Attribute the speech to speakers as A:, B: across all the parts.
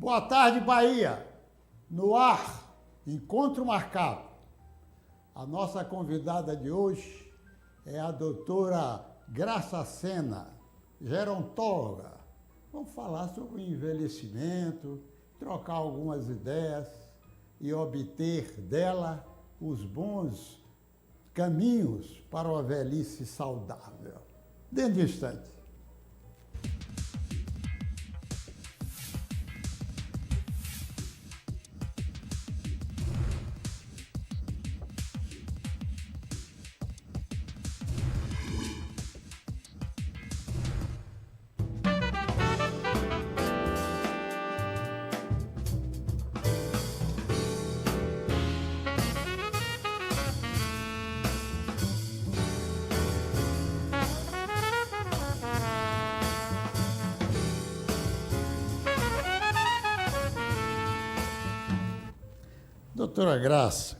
A: Boa tarde, Bahia. No ar, encontro marcado. A nossa convidada de hoje é a doutora Graça Sena, gerontóloga. Vamos falar sobre o envelhecimento, trocar algumas ideias e obter dela os bons caminhos para uma velhice saudável. Dentro de um instante. Doutora Graça,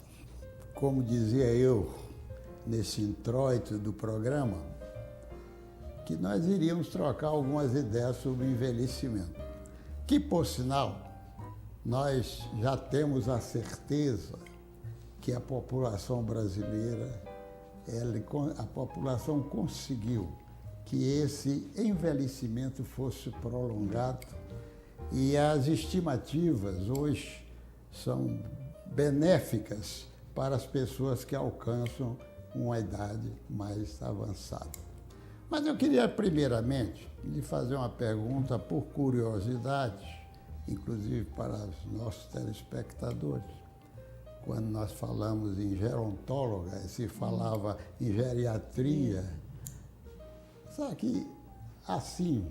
A: como dizia eu nesse introito do programa, que nós iríamos trocar algumas ideias sobre o envelhecimento. Que, por sinal, nós já temos a certeza que a população brasileira, a população conseguiu que esse envelhecimento fosse prolongado e as estimativas hoje são benéficas para as pessoas que alcançam uma idade mais avançada. Mas eu queria, primeiramente, lhe fazer uma pergunta por curiosidade, inclusive para os nossos telespectadores. Quando nós falamos em gerontóloga, se falava em geriatria, sabe que, assim,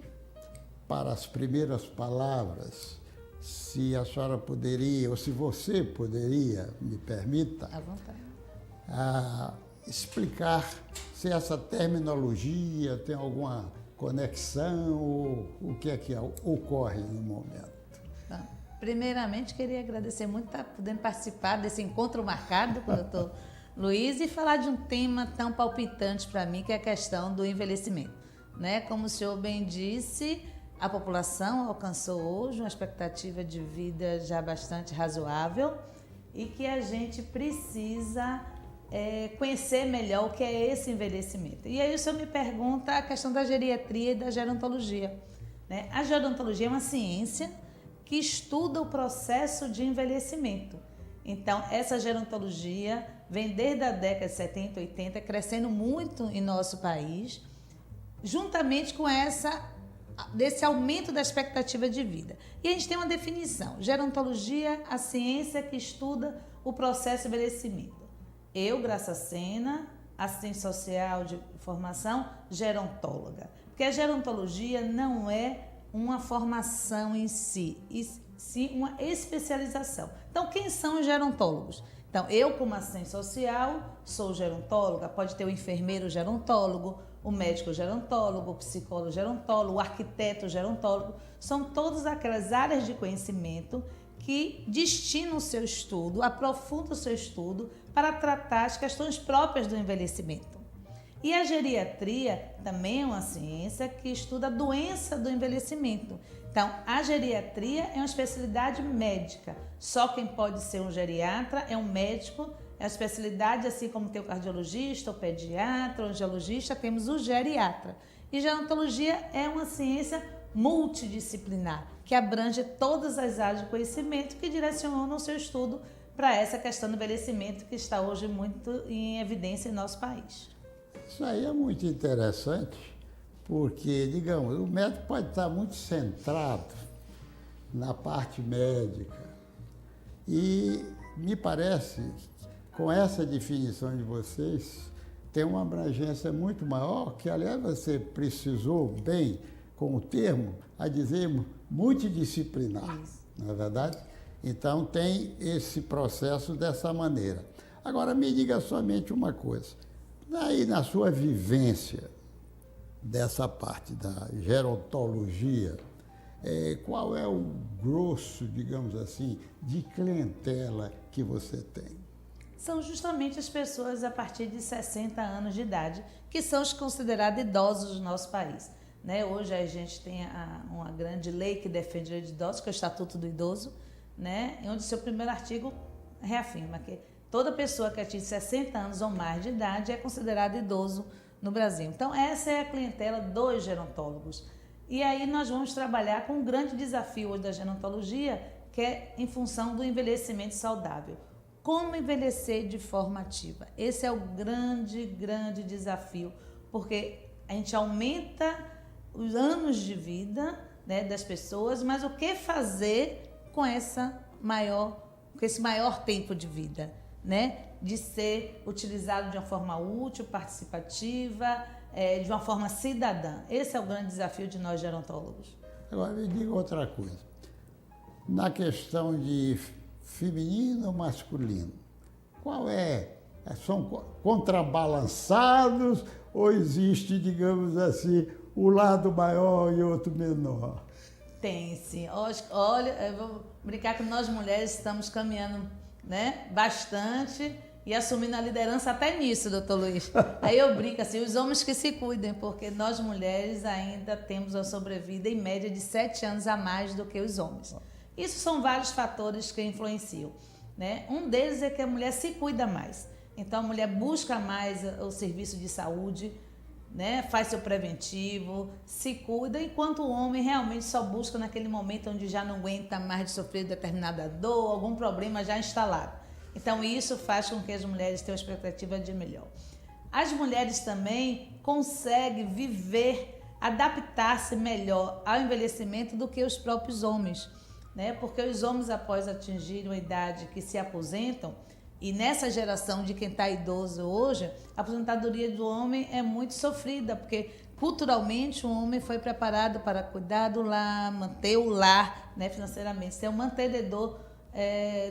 A: para as primeiras palavras, se a senhora poderia, ou se você poderia, me permita,
B: à vontade,
A: explicar se essa terminologia tem alguma conexão ou o que é que ocorre no momento.
B: Primeiramente, queria agradecer muito por estar podendo participar desse encontro marcado com o doutor Luiz e falar de um tema tão palpitante para mim, que é a questão do envelhecimento. Né? Como o senhor bem disse, a população alcançou hoje uma expectativa de vida já bastante razoável e que a gente precisa conhecer melhor o que é esse envelhecimento. E aí o senhor me pergunta a questão da geriatria e da gerontologia. Né? A gerontologia é uma ciência que estuda o processo de envelhecimento. Então, essa gerontologia vem desde a década de 70, 80, crescendo muito em nosso país, juntamente com desse aumento da expectativa de vida. E a gente tem uma definição: gerontologia, a ciência que estuda o processo de envelhecimento. Eu, Graça Sena, assistente social de formação, gerontóloga. Porque a gerontologia não é uma formação em si, e sim uma especialização. Então, quem são os gerontólogos? Então, eu, como assistente social, sou gerontóloga, pode ter o enfermeiro gerontólogo, o médico gerontólogo, o psicólogo gerontólogo, o arquiteto gerontólogo. São todas aquelas áreas de conhecimento que destinam o seu estudo, aprofundam o seu estudo para tratar as questões próprias do envelhecimento. E a geriatria também é uma ciência que estuda a doença do envelhecimento. Então, a geriatria é uma especialidade médica. Só quem pode ser um geriatra é um médico. É uma especialidade, assim como tem o cardiologista, o pediatra, o angiologista, temos o geriatra. E gerontologia é uma ciência multidisciplinar, que abrange todas as áreas de conhecimento que direcionam o seu estudo para essa questão do envelhecimento que está hoje muito em evidência em nosso país.
A: Isso aí é muito interessante, porque, digamos, o médico pode estar muito centrado na parte médica e me parece, com essa definição de vocês, tem uma abrangência muito maior, que, aliás, você precisou bem com o termo, a dizer multidisciplinar, não é verdade? Então, tem esse processo dessa maneira. Agora, me diga somente uma coisa. Aí, na sua vivência dessa parte da gerontologia, qual é o grosso, digamos assim, de clientela que você tem?
B: São justamente as pessoas a partir de 60 anos de idade, que são os considerados idosos do nosso país. né? Hoje a gente tem uma grande lei que defende o direito de idosos, que é o Estatuto do Idoso, né? Onde seu primeiro artigo reafirma que toda pessoa que atinge 60 anos ou mais de idade é considerada idoso no Brasil. Então, essa é a clientela dos gerontólogos. E aí nós vamos trabalhar com um grande desafio hoje da gerontologia, que é em função do envelhecimento saudável. Como envelhecer de forma ativa? Esse é o grande desafio, porque a gente aumenta os anos de vida, né, das pessoas, mas o que fazer com esse maior tempo de vida, né? De ser utilizado de uma forma útil, participativa, de uma forma cidadã. Esse é o grande desafio de nós gerontólogos.
A: Agora me diga outra coisa. Na questão de feminino ou masculino, qual é? São contrabalançados ou existe, digamos assim, um lado maior e outro menor?
B: Tem, sim. Olha, eu vou brincar que nós mulheres estamos caminhando, né, bastante e assumindo a liderança até nisso, doutor Luiz. Aí eu brinco assim, os homens que se cuidem, porque nós mulheres ainda temos a sobrevida em média de 7 anos a mais do que os homens. Isso são vários fatores que influenciam, né? Um deles é que a mulher se cuida mais. Então a mulher busca mais o serviço de saúde, né? Faz seu preventivo, se cuida, enquanto o homem realmente só busca naquele momento onde já não aguenta mais de sofrer determinada dor, algum problema já instalado. Então isso faz com que as mulheres tenham uma expectativa de melhor. As mulheres também conseguem viver, adaptar-se melhor ao envelhecimento do que os próprios homens, né? Porque os homens, após atingirem uma idade que se aposentam, e nessa geração de quem está idoso hoje, a aposentadoria do homem é muito sofrida, porque culturalmente o homem foi preparado para cuidar do lar, manter o lar, né, financeiramente, ser um mantenedor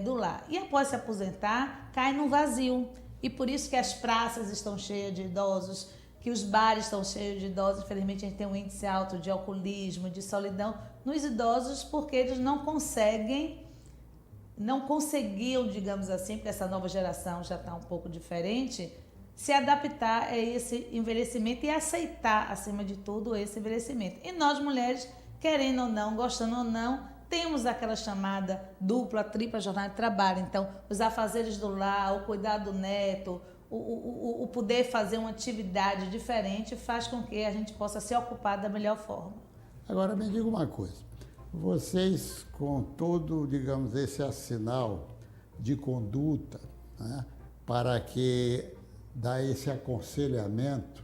B: do lar. E após se aposentar, cai no vazio. E por isso que as praças estão cheias de idosos, que os bares estão cheios de idosos. Infelizmente, a gente tem um índice alto de alcoolismo, de solidão nos idosos, porque eles não conseguiam, digamos assim, porque essa nova geração já está um pouco diferente, se adaptar a esse envelhecimento e aceitar, acima de tudo, esse envelhecimento. E nós, mulheres, querendo ou não, gostando ou não, temos aquela chamada dupla, tripla jornada de trabalho. Então, os afazeres do lar, o cuidar do neto, o poder fazer uma atividade diferente faz com que a gente possa se ocupar da melhor forma.
A: Agora, me diga uma coisa. Vocês, com todo, digamos, esse arsenal de conduta, né, para que dá esse aconselhamento,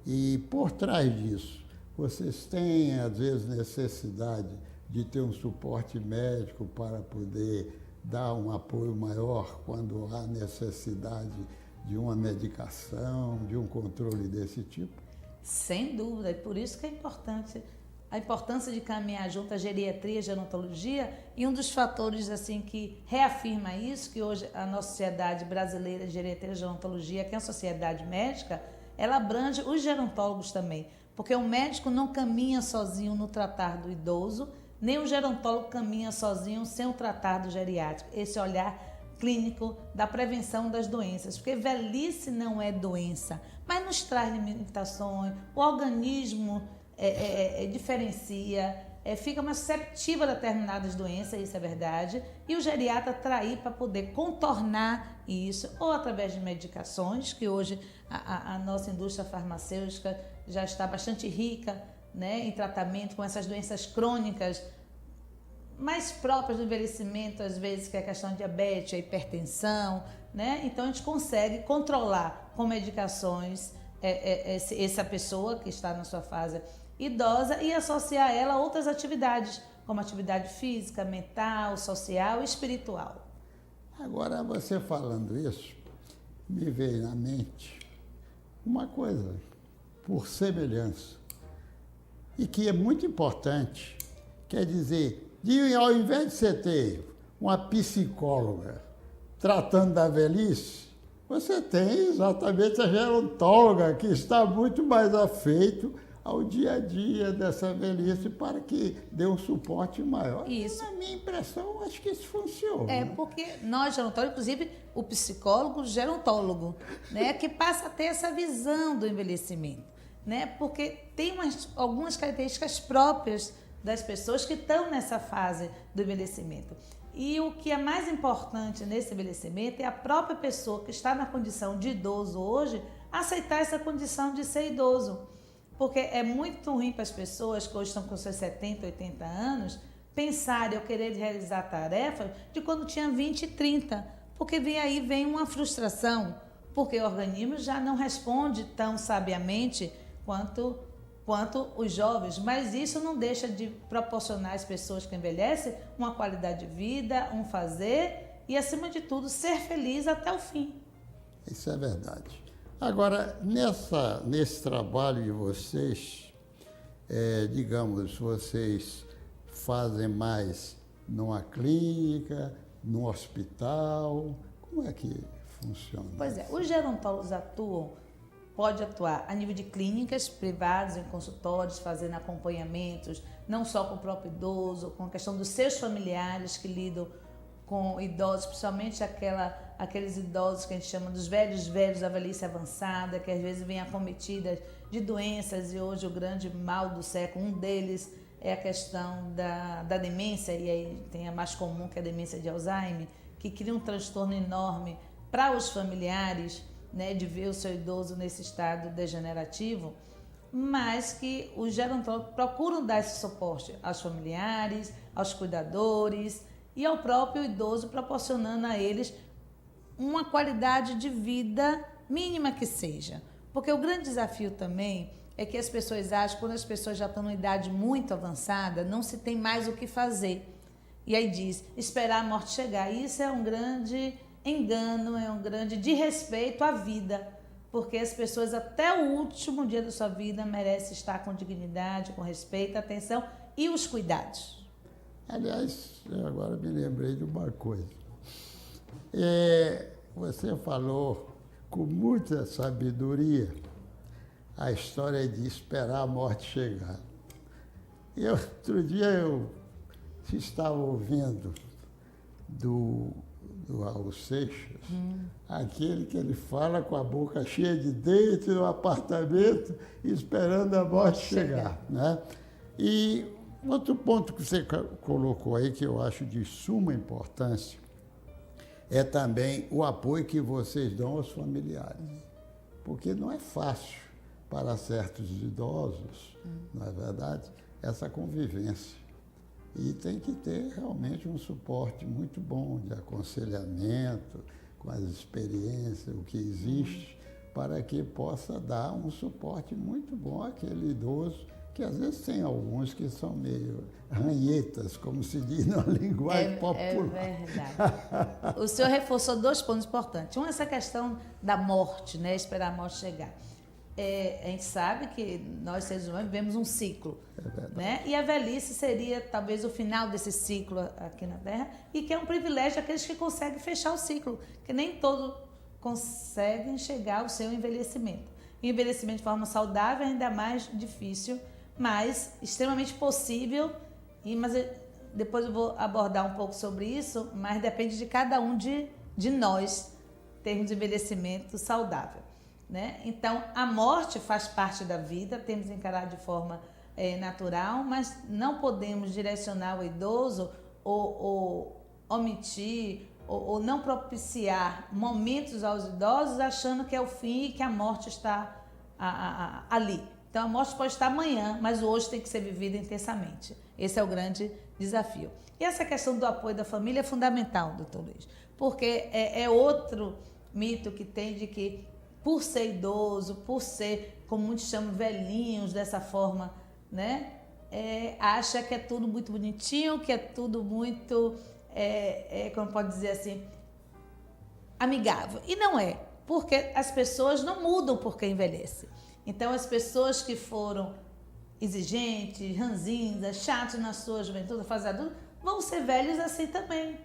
A: e por trás disso, vocês têm, às vezes, necessidade de ter um suporte médico para poder dar um apoio maior quando há necessidade de uma medicação, de um controle desse tipo?
B: Sem dúvida, e por isso que é importante a importância de caminhar junto à geriatria e à gerontologia, e um dos fatores assim que reafirma isso, que hoje a nossa sociedade brasileira de geriatria e gerontologia, que é a sociedade médica, ela abrange os gerontólogos também, porque o médico não caminha sozinho no tratar do idoso, nem o gerontólogo caminha sozinho sem o tratar do geriátrico, esse olhar clínico da prevenção das doenças, porque velhice não é doença, mas nos traz limitações, o organismo diferencia, fica mais susceptível a determinadas doenças, isso é verdade, e o geriatra trair para poder contornar isso, ou através de medicações, que hoje a nossa indústria farmacêutica já está bastante rica, né, em tratamento com essas doenças crônicas mais próprias do envelhecimento, às vezes, que é a questão de diabetes, a hipertensão, né? Então a gente consegue controlar com medicações essa pessoa que está na sua fase idosa e associar ela a outras atividades, como atividade física, mental, social e espiritual.
A: Agora, você falando isso, me veio na mente uma coisa, por semelhança, e que é muito importante, quer dizer, ao invés de você ter uma psicóloga tratando da velhice, você tem exatamente a gerontóloga, que está muito mais afeito ao dia a dia dessa velhice para que dê um suporte maior.
B: Isso.
A: Na minha impressão, acho que isso funciona.
B: Porque nós, gerontólogos, inclusive o psicólogo gerontólogo, né, que passa a ter essa visão do envelhecimento. né? Porque tem algumas características próprias das pessoas que estão nessa fase do envelhecimento. E o que é mais importante nesse envelhecimento é a própria pessoa que está na condição de idoso hoje aceitar essa condição de ser idoso. Porque é muito ruim para as pessoas que hoje estão com seus 70, 80 anos pensarem ou querer realizar tarefas de quando tinha 20 e 30. Porque vem uma frustração, porque o organismo já não responde tão sabiamente quanto os jovens, mas isso não deixa de proporcionar às pessoas que envelhecem uma qualidade de vida, um fazer e, acima de tudo, ser feliz até o fim.
A: Isso é verdade. Agora, nesse trabalho de vocês, digamos, vocês fazem mais numa clínica, num hospital, como é que funciona?
B: Pois é, os gerontólogos pode atuar a nível de clínicas privadas, em consultórios, fazendo acompanhamentos, não só com o próprio idoso, com a questão dos seus familiares que lidam com idosos, principalmente aqueles idosos que a gente chama dos velhos da velhice avançada, que às vezes vêm acometidas de doenças, e hoje o grande mal do século, um deles é a questão da demência, e aí tem a mais comum, que é a demência de Alzheimer, que cria um transtorno enorme para os familiares, né, de ver o seu idoso nesse estado degenerativo, mas que os gerontólogos procuram dar esse suporte aos familiares, aos cuidadores e ao próprio idoso, proporcionando a eles uma qualidade de vida mínima que seja. Porque o grande desafio também é que as pessoas acham que quando as pessoas já estão numa idade muito avançada, não se tem mais o que fazer. E aí diz, esperar a morte chegar. E isso é um grande engano, é um grande desrespeito à vida, porque as pessoas até o último dia da sua vida merecem estar com dignidade, com respeito, atenção e os cuidados.
A: Aliás, eu agora me lembrei de uma coisa. Você falou com muita sabedoria a história de esperar a morte chegar. Outro dia eu estava ouvindo do Raul Seixas, aquele que ele fala com a boca cheia de dente no apartamento, esperando a morte chegar. Né? E outro ponto que você colocou aí, que eu acho de suma importância, é também o apoio que vocês dão aos familiares. Porque não é fácil para certos idosos, não é verdade, essa convivência. E tem que ter realmente um suporte muito bom de aconselhamento, com as experiências, o que existe, para que possa dar um suporte muito bom àquele idoso, que às vezes tem alguns que são meio ranhetas, como se diz na linguagem popular.
B: É verdade. O senhor reforçou 2 pontos importantes. Um é essa questão da morte, né? Esperar a morte chegar. A gente sabe que nós, seres humanos, vivemos um ciclo, né? E a velhice seria talvez o final desse ciclo aqui na Terra, e que é um privilégio daqueles que conseguem fechar o ciclo, que nem todos conseguem chegar ao seu envelhecimento. E envelhecimento de forma saudável é ainda mais difícil, mas extremamente possível, mas depois eu vou abordar um pouco sobre isso, mas depende de cada um de nós termos envelhecimento saudável. Né? Então, a morte faz parte da vida, temos que encarar de forma natural, mas não podemos direcionar o idoso ou omitir ou não propiciar momentos aos idosos achando que é o fim e que a morte está ali. Então, a morte pode estar amanhã, mas o hoje tem que ser vivido intensamente. Esse é o grande desafio. E essa questão do apoio da família é fundamental, doutor Luiz, porque é outro mito que tem de que, por ser idoso, por ser, como muitos chamam, velhinhos dessa forma, né? Acha que é tudo muito bonitinho, que é tudo muito, como pode dizer assim, amigável. E não é, porque as pessoas não mudam porque envelhecem. Então, as pessoas que foram exigentes, ranzinhas, chatos na sua juventude, na fase adulta, vão ser velhos assim também.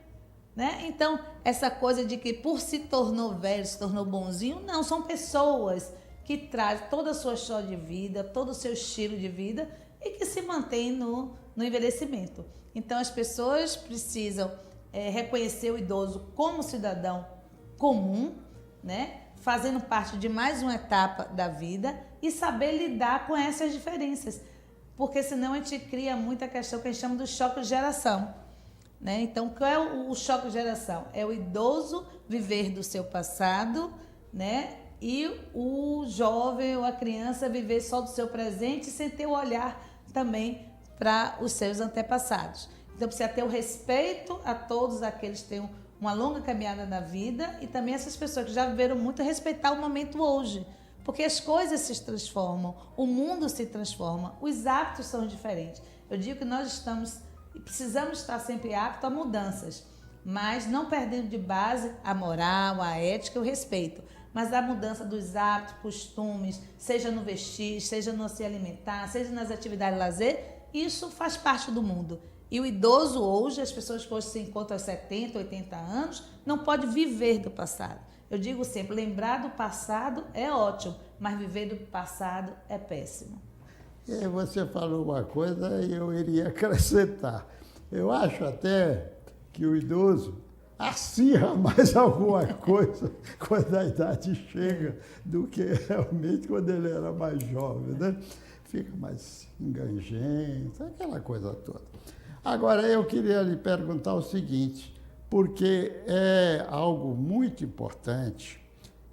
B: Né? Então, essa coisa de que por se tornou velho, se tornou bonzinho, não, são pessoas que trazem toda a sua história de vida, todo o seu estilo de vida e que se mantêm no envelhecimento. Então, as pessoas precisam reconhecer o idoso como cidadão comum, né? fazendo parte de mais uma etapa da vida e saber lidar com essas diferenças. Porque senão a gente cria muita questão que a gente chama do choque de geração. Né? Então, qual é o choque de geração? É o idoso viver do seu passado, né? E o jovem ou a criança viver só do seu presente sem ter o olhar também para os seus antepassados. Então, precisa ter o respeito a todos aqueles que têm uma longa caminhada na vida e também essas pessoas que já viveram muito, respeitar o momento hoje. Porque as coisas se transformam, o mundo se transforma, os hábitos são diferentes. Eu digo que nós precisamos estar sempre aptos a mudanças, mas não perdendo de base a moral, a ética e o respeito. Mas a mudança dos hábitos, costumes, seja no vestir, seja no se alimentar, seja nas atividades de lazer, isso faz parte do mundo. E o idoso hoje, as pessoas que hoje se encontram aos 70, 80 anos, não pode viver do passado. Eu digo sempre, lembrar do passado é ótimo, mas viver do passado é péssimo.
A: E você falou uma coisa e eu iria acrescentar. Eu acho até que o idoso acirra mais alguma coisa quando a idade chega do que realmente quando ele era mais jovem, né? Fica mais engangente, aquela coisa toda. Agora, eu queria lhe perguntar o seguinte, porque é algo muito importante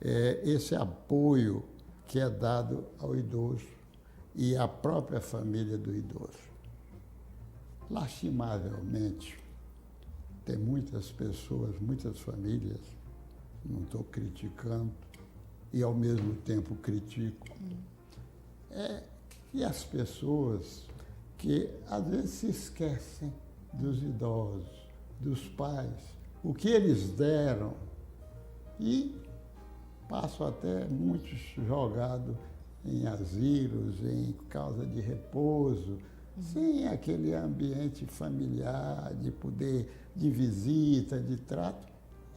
A: esse apoio que é dado ao idoso e à própria família do idoso. Lastimavelmente, tem muitas pessoas, muitas famílias, não estou criticando e ao mesmo tempo critico, e as pessoas que às vezes se esquecem dos idosos, dos pais, o que eles deram e passam até muitos jogados em asilos, em casa de repouso, sem aquele ambiente familiar, de poder, de visita, de trato.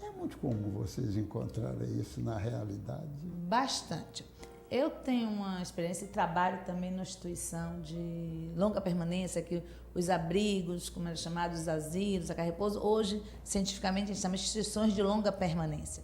A: É muito comum vocês encontrarem isso na realidade?
B: Bastante. Eu tenho uma experiência e trabalho também numa instituição de longa permanência, que os abrigos, como é chamado, os asilos, a casa de repouso, hoje, cientificamente, a gente chama de instituições de longa permanência.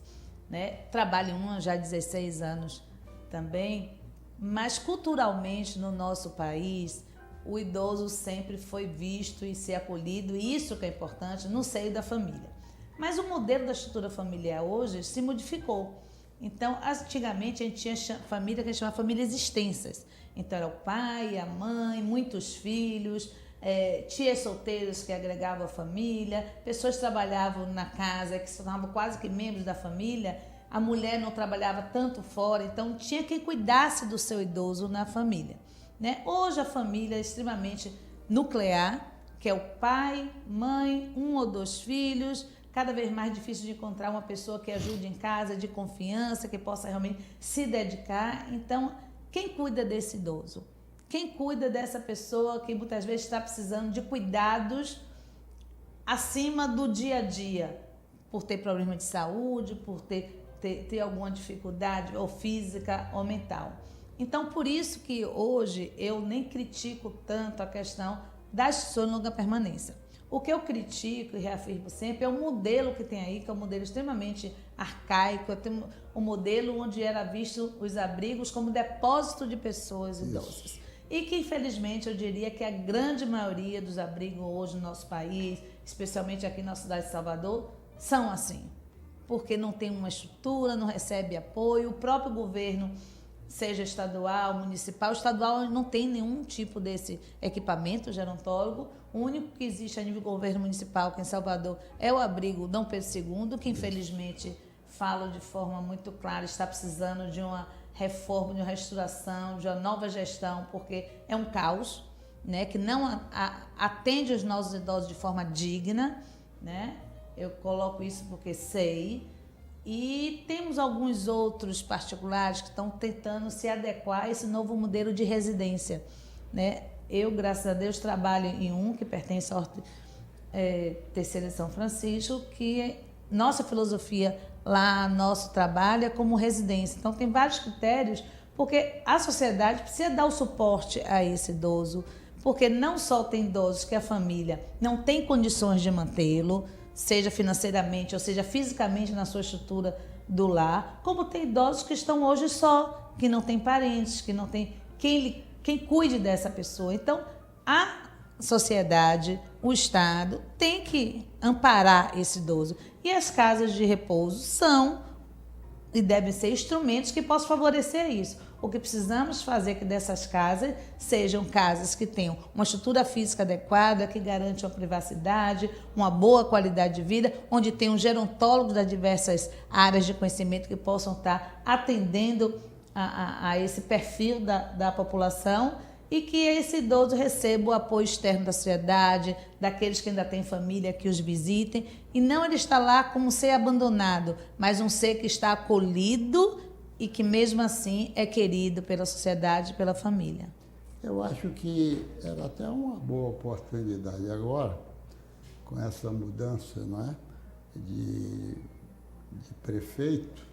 B: Né? Trabalho em uma já há 16 anos também, mas culturalmente no nosso país, o idoso sempre foi visto e ser acolhido, e isso que é importante, no seio da família. Mas o modelo da estrutura familiar hoje se modificou. Então, antigamente, a gente tinha família que a gente chamava famílias extensas. Então, era o pai, a mãe, muitos filhos, tias solteiras que agregavam a família, pessoas que trabalhavam na casa, que se tornavam quase que membros da família. A mulher não trabalhava tanto fora, então tinha quem cuidasse do seu idoso na família. Né? Hoje, a família é extremamente nuclear, que é o pai, mãe, 1 ou 2 filhos, cada vez mais difícil de encontrar uma pessoa que ajude em casa, de confiança, que possa realmente se dedicar. Então, quem cuida desse idoso? Quem cuida dessa pessoa que muitas vezes está precisando de cuidados acima do dia a dia, por ter problema de saúde, por ter alguma dificuldade ou física ou mental. Então, por isso que hoje eu nem critico tanto a questão das instituições de longa permanência. O que eu critico e reafirmo sempre é o modelo que tem aí, que é um modelo extremamente arcaico, um modelo onde era visto os abrigos como depósito de pessoas idosas. E que, infelizmente, eu diria que a grande maioria dos abrigos hoje no nosso país, especialmente aqui na cidade de Salvador, são assim. Porque não tem uma estrutura, não recebe apoio, o próprio governo, seja estadual, municipal, estadual não tem nenhum tipo desse equipamento gerontólogo. O único que existe a nível do governo municipal, que em Salvador, é o abrigo Dom Pedro II, que infelizmente, falo de forma muito clara, está precisando de uma reforma, de uma restauração, de uma nova gestão, porque é um caos, né, que não atende os nossos idosos de forma digna, né? Eu coloco isso porque sei. E temos alguns outros particulares que estão tentando se adequar a esse novo modelo de residência, né? Eu, graças a Deus, trabalho em um que pertence ao Terceira de São Francisco, que nossa filosofia lá, nosso trabalho é como residência. Então, tem vários critérios, porque a sociedade precisa dar o suporte a esse idoso, porque não só tem idosos que a família não tem condições de mantê-lo, seja financeiramente ou seja fisicamente na sua estrutura do lar, como tem idosos que estão hoje só, que não tem parentes, que não tem quem cuide dessa pessoa. Então, a sociedade, o Estado, tem que amparar esse idoso. E as casas de repouso são e devem ser instrumentos que possam favorecer isso. O que precisamos fazer é que dessas casas sejam casas que tenham uma estrutura física adequada, que garante uma privacidade, uma boa qualidade de vida, onde tem um gerontólogo das diversas áreas de conhecimento que possam estar atendendo a esse perfil da população, e que esse idoso receba o apoio externo da sociedade, daqueles que ainda têm família que os visitem, e não ele está lá como um ser abandonado, mas um ser que está acolhido e que mesmo assim é querido pela sociedade e pela família.
A: Eu acho que era até uma boa oportunidade agora, com essa mudança, não é, de prefeito,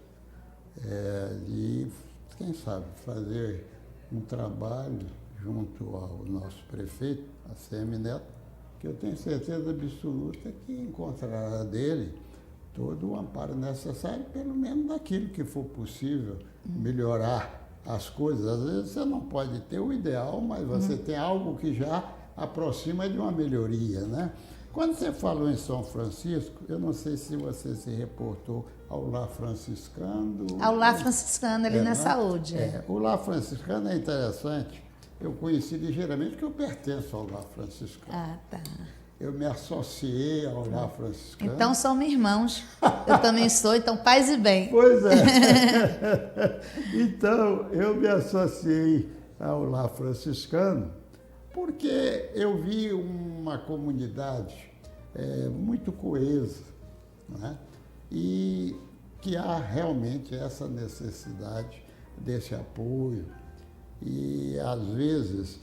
A: de, quem sabe, fazer um trabalho junto ao nosso prefeito, ACM Neto, que eu tenho certeza absoluta que encontrará dele todo o amparo necessário, pelo menos daquilo que for possível, melhorar as coisas. Às vezes você não pode ter o ideal, mas você tem algo que já aproxima de uma melhoria, né? Quando você falou em São Francisco, eu não sei se você se reportou ao Lar Franciscano.
B: Ao Lar Franciscano, ali na Saúde.
A: O Lar Franciscano é interessante. Eu conheci ligeiramente porque eu pertenço ao Lar Franciscano.
B: Ah, tá.
A: Eu me associei ao Lar Franciscano.
B: Então somos irmãos. Eu também sou, então paz e bem.
A: Pois é. Então, eu me associei ao Lar Franciscano porque eu vi uma comunidade muito coesa, né? E que há realmente essa necessidade desse apoio. E, às vezes,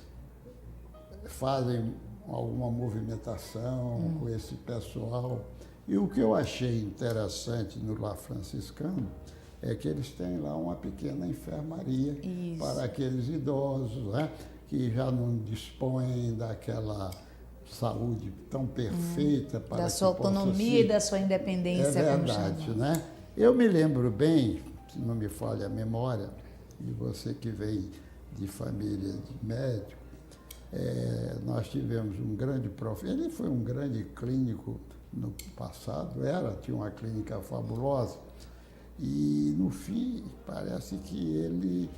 A: fazem alguma movimentação com esse pessoal. E o que eu achei interessante no Lar Franciscano é que eles têm lá uma pequena enfermaria para aqueles idosos, né, que já não dispõem daquela saúde tão perfeita para
B: da sua autonomia e da sua independência.
A: É verdade, né? Eu me lembro bem, se não me falha a memória, e você que vem de família de médico, nós tivemos um grande professor, ele foi um grande clínico no passado, tinha uma clínica fabulosa, e no fim parece que ele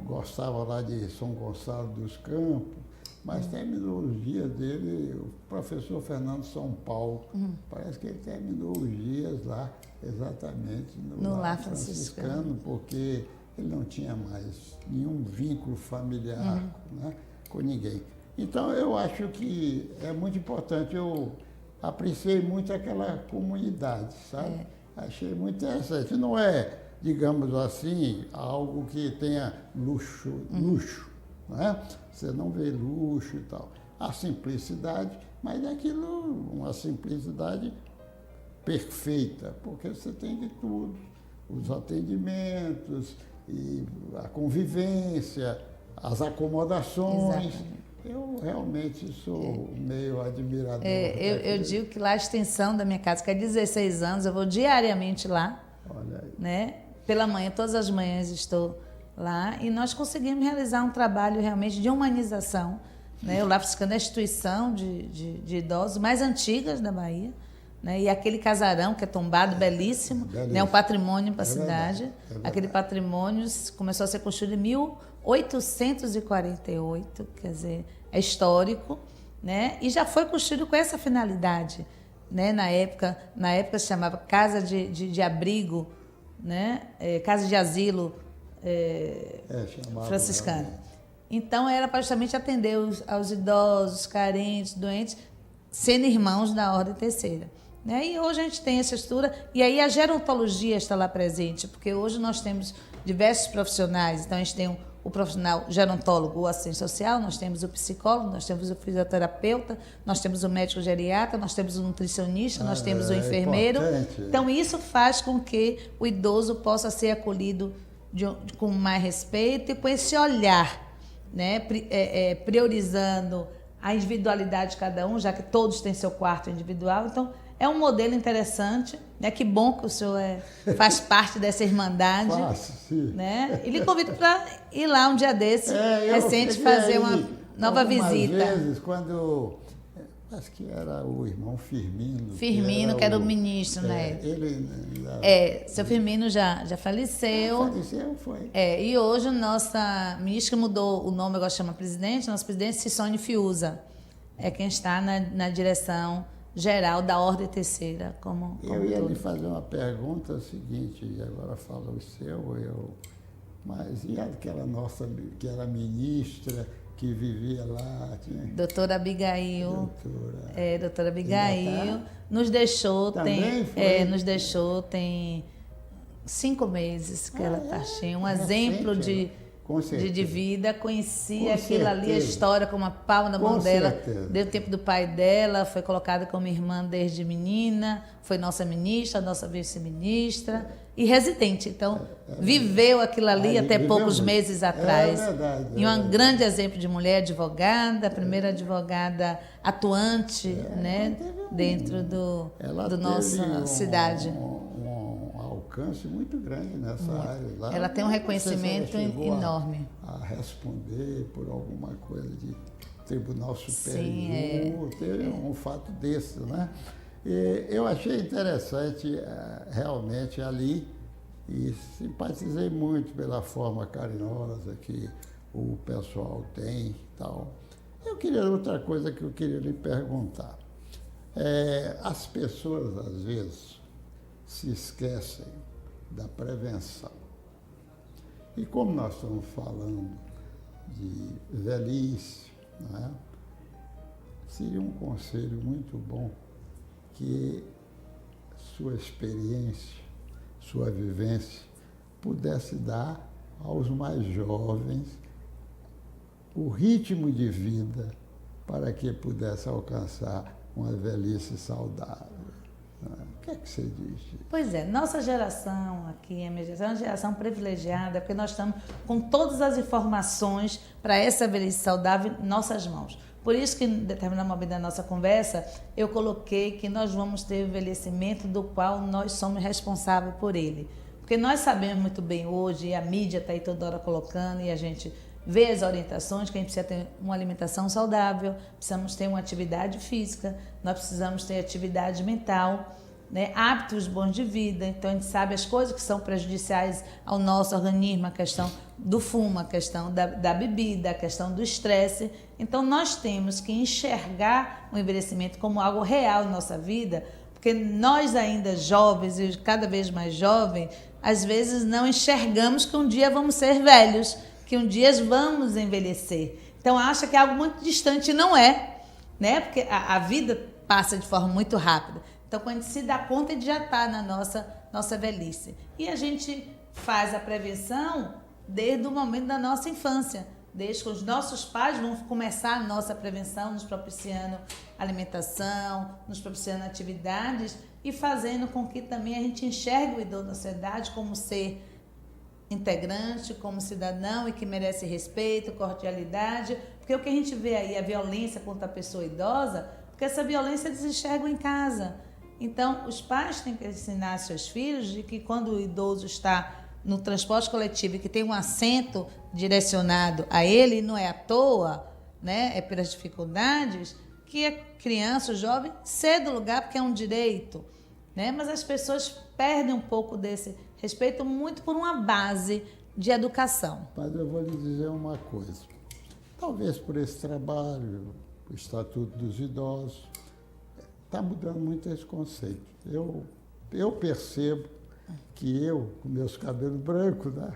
A: gostava lá de São Gonçalo dos Campos, mas terminou os dias dele, o professor Fernando São Paulo, parece que ele terminou os dias lá exatamente no Lar Franciscano, porque ele não tinha mais nenhum vínculo familiar, né, com ninguém. Então, eu acho que é muito importante. Eu apreciei muito aquela comunidade, sabe? Achei muito interessante. Não é, digamos assim, algo que tenha luxo, né? Você não vê luxo e tal. A simplicidade, mas é aquilo, uma simplicidade perfeita, porque você tem de tudo. Os atendimentos, e a convivência, as acomodações. Exatamente. Eu realmente sou meio admirador.
B: Eu digo que lá a extensão da minha casa, que é 16 anos, eu vou diariamente lá.
A: Olha aí.
B: Né? Pela manhã, todas as manhãs estou lá, e nós conseguimos realizar um trabalho realmente de humanização. Né? O Lar Franciscano é a instituição de idosos mais antigas da Bahia. Né? E aquele casarão que é tombado, belíssimo, né? Um patrimônio para a cidade. Aquele patrimônio começou a ser construído em 1848, quer dizer, é histórico, né? E já foi construído com essa finalidade. Né? Na época se chamava Casa de Abrigo, né? Casa de Asilo franciscana. Então, era para justamente atender aos idosos, carentes, doentes, sendo irmãos da Ordem Terceira. Né? E hoje a gente tem essa estrutura, e aí a gerontologia está lá presente, porque hoje nós temos diversos profissionais. Então, a gente tem o profissional gerontólogo, o assistente social, nós temos o psicólogo, nós temos o fisioterapeuta, nós temos o médico geriatra, nós temos o nutricionista, nós temos o enfermeiro. Então, isso faz com que o idoso possa ser acolhido com mais respeito e com esse olhar, né? Priorizando a individualidade de cada um, já que todos têm seu quarto individual. Então, é um modelo interessante, né? Que bom que o senhor faz parte dessa irmandade.
A: Faço, sim.
B: Né? E lhe convido para ir lá um dia desse, recente, fazer uma nova visita.
A: Vezes, quando acho que era o irmão Firmino.
B: Que era o ministro, né? Seu Firmino já faleceu.
A: Faleceu, foi.
B: E hoje nossa ministra mudou o nome, agora chama presidente, nosso presidente Cicone Fiuza. É quem está na direção geral da Ordem Terceira.
A: Eu ia lhe fazer uma pergunta seguinte, e agora fala o seu, mas e aquela nossa, que era ministra, que vivia lá?
B: Doutora Abigail. Doutora Abigail. Nos deixou, tem 5 meses que ela partiu. Um exemplo de vida, conhecia aquilo ali, a história como a palma na mão dela. Deu tempo do pai dela, foi colocada como irmã desde menina, foi nossa ministra, nossa vice-ministra e residente. Então, viveu aquilo ali até poucos meses atrás. E um grande exemplo de mulher advogada, a primeira advogada atuante, né, dentro do nossa cidade.
A: Alcance muito grande nessa área. Lá,
B: ela tem um reconhecimento enorme.
A: A responder por alguma coisa de Tribunal Superior, teve um fato desse, né? E eu achei interessante realmente ali e simpatizei muito pela forma carinhosa que o pessoal tem e tal. Outra coisa que eu queria lhe perguntar. As pessoas, às vezes, se esquecem da prevenção. E como nós estamos falando de velhice, não é? Seria um conselho muito bom que sua experiência, sua vivência, pudesse dar aos mais jovens o ritmo de vida para que pudesse alcançar uma velhice saudável. O que é que você diz?
B: Pois é, nossa geração aqui, a minha geração, é uma geração privilegiada, porque nós estamos com todas as informações para essa velhice saudável em nossas mãos. Por isso que, em determinado momento da nossa conversa, eu coloquei que nós vamos ter o envelhecimento do qual nós somos responsáveis por ele. Porque nós sabemos muito bem hoje, e a mídia está aí toda hora colocando, e a gente vê as orientações, que a gente precisa ter uma alimentação saudável, precisamos ter uma atividade física, nós precisamos ter atividade mental, né, hábitos bons de vida. Então a gente sabe as coisas que são prejudiciais ao nosso organismo, a questão do fumo, a questão da bebida, a questão do estresse. Então nós temos que enxergar o envelhecimento como algo real na nossa vida, porque nós ainda jovens e cada vez mais jovens, às vezes não enxergamos que um dia vamos ser velhos, que um dia vamos envelhecer. Então acha que é algo muito distante e não é, né? Porque a vida passa de forma muito rápida. Então, quando a gente se dá conta, a gente já está na nossa velhice. E a gente faz a prevenção desde o momento da nossa infância, desde que os nossos pais vão começar a nossa prevenção, nos propiciando alimentação, nos propiciando atividades e fazendo com que também a gente enxergue o idoso na sociedade como ser integrante, como cidadão e que merece respeito, cordialidade, porque o que a gente vê aí, a violência contra a pessoa idosa, porque essa violência eles enxergam em casa. Então, os pais têm que ensinar seus filhos de que quando o idoso está no transporte coletivo e que tem um assento direcionado a ele, não é à toa, né? É pelas dificuldades, que a criança, o jovem, ceda o lugar porque é um direito, né? Mas as pessoas perdem um pouco desse respeito muito por uma base de educação.
A: Mas eu vou lhe dizer uma coisa. Talvez por esse trabalho, o Estatuto dos Idosos, está mudando muito esse conceito. Eu percebo que eu, com meus cabelos brancos, né,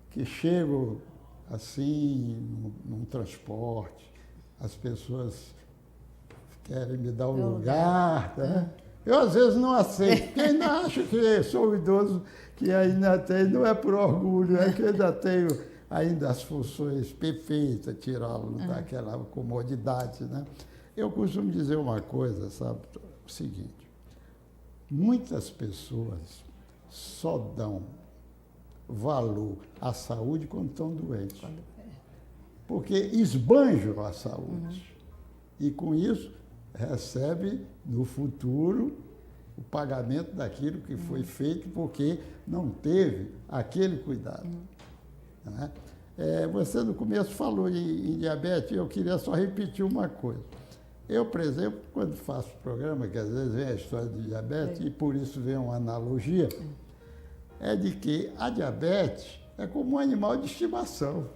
A: que chego assim num transporte, as pessoas querem me dar um lugar, né? Eu às vezes não aceito, porque ainda acho que sou um idoso que ainda tem, não é por orgulho, é que ainda tenho ainda as funções perfeitas, tirá-lo daquela comodidade, né? Eu costumo dizer uma coisa, sabe? O seguinte, muitas pessoas só dão valor à saúde quando estão doentes. Porque esbanjam a saúde. E com isso, recebe no futuro o pagamento daquilo que foi feito porque não teve aquele cuidado. Né? Você no começo falou em diabetes, eu queria só repetir uma coisa. Eu, por exemplo, quando faço programa, que às vezes vem a história de diabetes, e por isso vem uma analogia, é de que a diabetes é como um animal de estimação.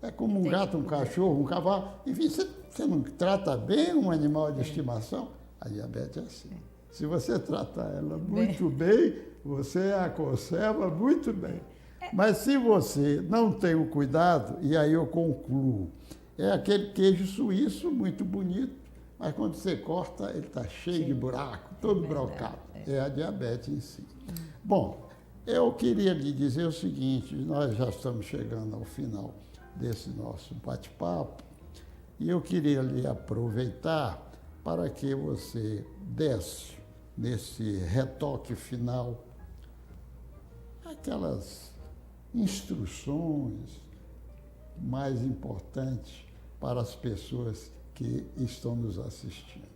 A: É como um gato, um cachorro, um cavalo. Enfim, você não trata bem um animal de estimação, a diabetes é assim. Se você trata ela muito bem, você a conserva muito bem. Mas se você não tem o cuidado, e aí eu concluo, é aquele queijo suíço muito bonito, mas quando você corta, ele está cheio de buraco, todo brocado. É a diabetes em si. Bom, eu queria lhe dizer o seguinte, nós já estamos chegando ao final desse nosso bate-papo, e eu queria lhe aproveitar para que você desse, nesse retoque final, aquelas instruções mais importantes para as pessoas que estão nos assistindo.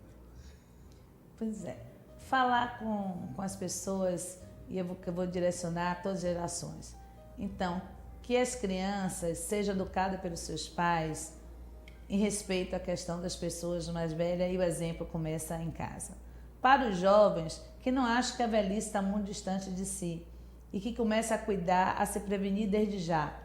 B: Pois é, falar com as pessoas, e eu vou direcionar a todas as gerações. Então, que as crianças sejam educadas pelos seus pais em respeito à questão das pessoas mais velhas, e o exemplo começa em casa. Para os jovens, que não acham que a velhice está muito distante de si e que comecem a cuidar, a se prevenir desde já.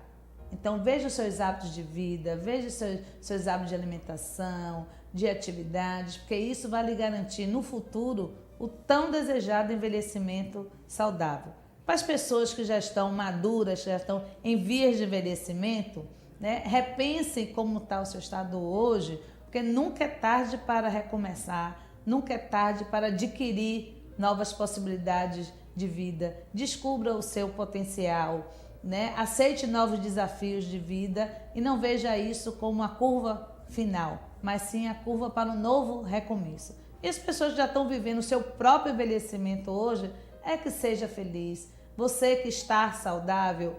B: Então, veja os seus hábitos de vida, veja os seus hábitos de alimentação, de atividades, porque isso vai lhe garantir no futuro o tão desejado envelhecimento saudável. Para as pessoas que já estão maduras, que já estão em vias de envelhecimento, né, repensem como está o seu estado hoje, porque nunca é tarde para recomeçar, nunca é tarde para adquirir novas possibilidades de vida. Descubra o seu potencial, né? Aceite novos desafios de vida e não veja isso como a curva final, mas sim a curva para um novo recomeço. E as pessoas que já estão vivendo o seu próprio envelhecimento hoje, que seja feliz. Você que está saudável,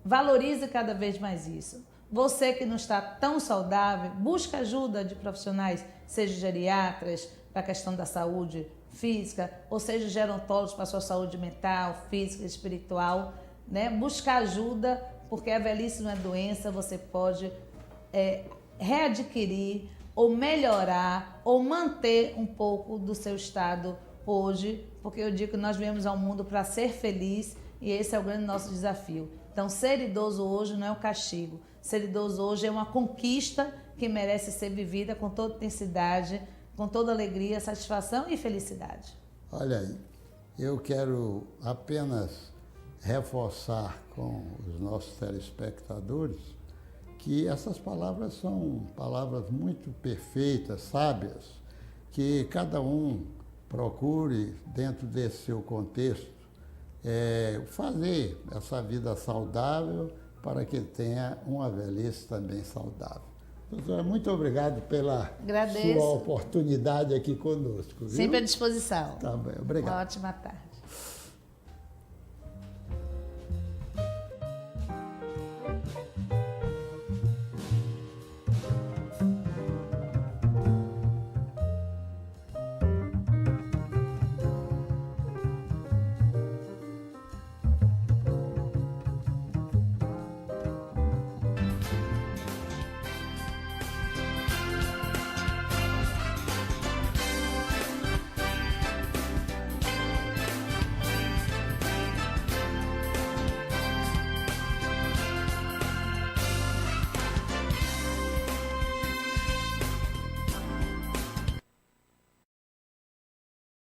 B: valorize cada vez mais isso. Você que não está tão saudável, busque ajuda de profissionais, seja geriatras, para a questão da saúde física, ou seja, gerontólogos para a sua saúde mental, física, espiritual, né? Buscar ajuda, porque a velhice não é doença, você pode readquirir ou melhorar ou manter um pouco do seu estado hoje, porque eu digo que nós viemos ao mundo para ser feliz e esse é o grande nosso desafio. Então, ser idoso hoje não é um castigo, ser idoso hoje é uma conquista que merece ser vivida com toda intensidade, com toda alegria, satisfação e felicidade.
A: Olha aí, eu quero apenas reforçar com os nossos telespectadores que essas palavras são palavras muito perfeitas, sábias, que cada um procure, dentro desse seu contexto, fazer essa vida saudável para que tenha uma velhice também saudável. Doutora, muito obrigado pela sua oportunidade aqui conosco. Viu?
B: Sempre à disposição.
A: Tá bem, obrigado.
B: Uma ótima tarde.